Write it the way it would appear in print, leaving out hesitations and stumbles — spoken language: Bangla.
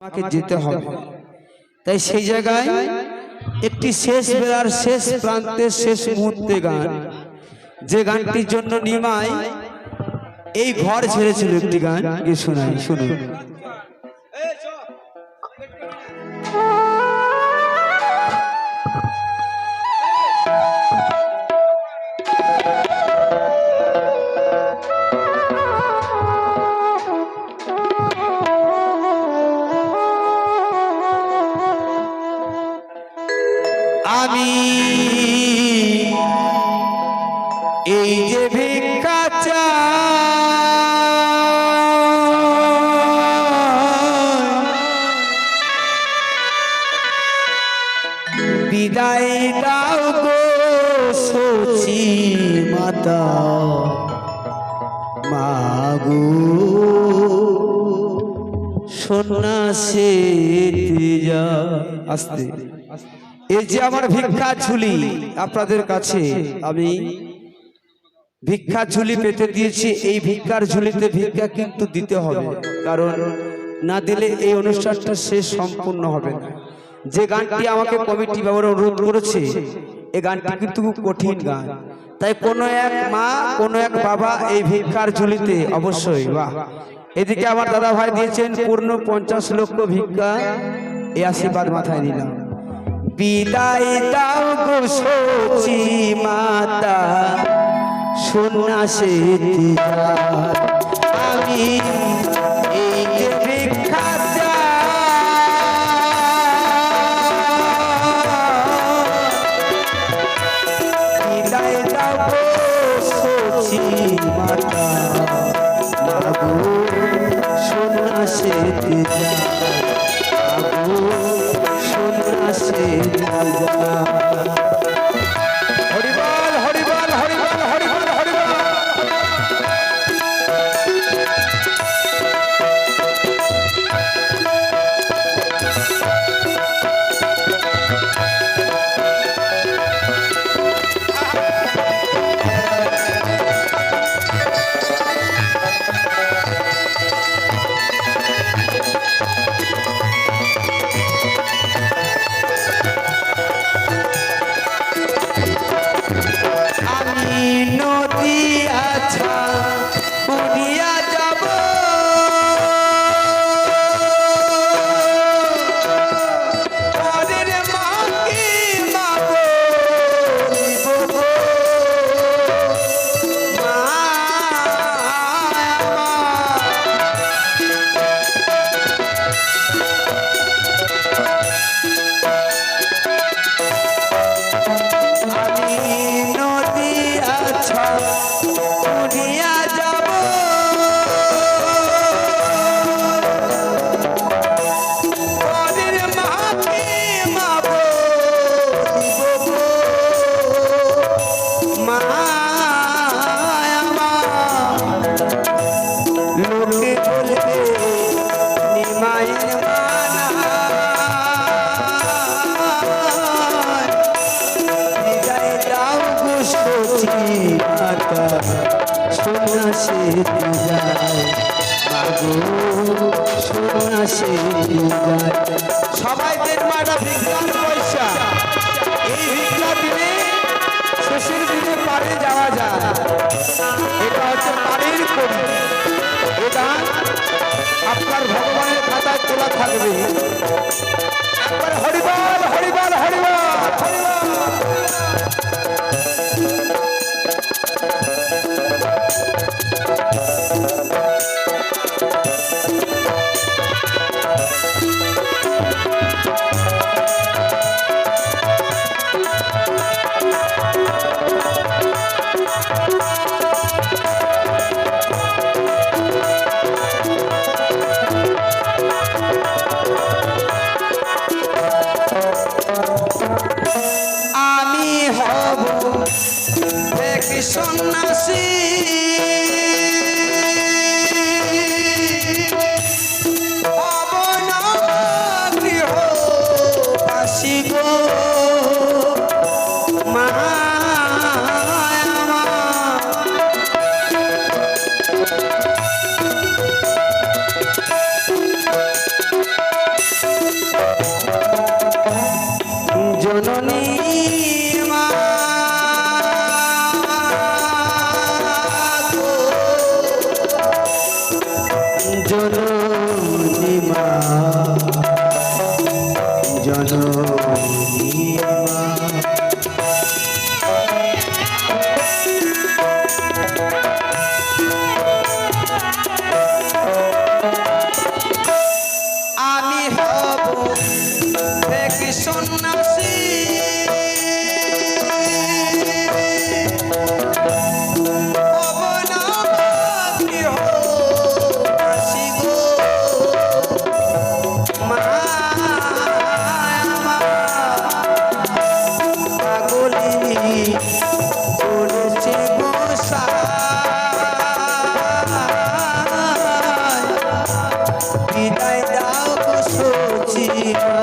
আমাকে যেতে হবে। তাই সেই জায়গায় একটি শেষ বেলার শেষ প্রান্তের শেষ মুহূর্তে গান, যে গানটির জন্য নিমাই এই ঘর ছেড়েছিল, একটি গান গিয়ে শোনাই, শুনুন। আমি এই যে ভিক্ষা চাই, বিদায় দাও গো সচি মাতা মাগো, সন্ন্যাসীর যা আস্তে। এই যে আমার ভিক্ষা ঝুলি, আপনাদের কাছে আমি ভিক্ষা ঝুলি পেতে দিয়েছি। এই ভিক্ষার ঝুলিতে ভিক্ষা কিন্তু দিতে হবে, কারণ না দিলে এই অনুষ্ঠানটা শেষ সম্পূর্ণ হবে না। যে গানটি আমাকে কমিটি বাবুরা অনুরোধ করেছে, এই গানটি কিন্তু খুব কঠিন গান। তাই কোনো এক মা, কোনো এক বাবা এই ভিক্ষার ঝুলিতে অবশ্যই, বাহ, এদিকে আমার দাদা ভাই দিয়েছেন পূর্ণ 50 লক্ষ ভিক্ষা, এই আশীর্বাদ মাথায় নিলাম। বিদায় দাও গো সচি মাতা সন্ন্যাসীর যার, আমি এই যে ভিক্ষা চাই, বিদায় দাও গো সচি মাতা মাগো, সন্ন্যাসীর যার, মাগো সন্ন্যাসীর যার। হরিবল হরিবল হরিবল হরিবল হরিবল। সন্ন্যাসীর যায় মাগো, সন্ন্যাসীর যায়। সবাই দেখবো একটা ভিক্ষার পয়সা, এই ভিক্ষা দিনে শেষের দিনে পারে যাওয়া যায়। এটা হচ্ছে পাড়ির কবি, এটা আপনার ভগবানের খাতায় তোলা থাকবে। একবার হরিবল হরিবল হরিবল হরিবল। আমি হব এক সন্ন্যাসী, হব না গৃহবাসী গো, মা সন্ন্যাসী বিদায় দাও গো সচিব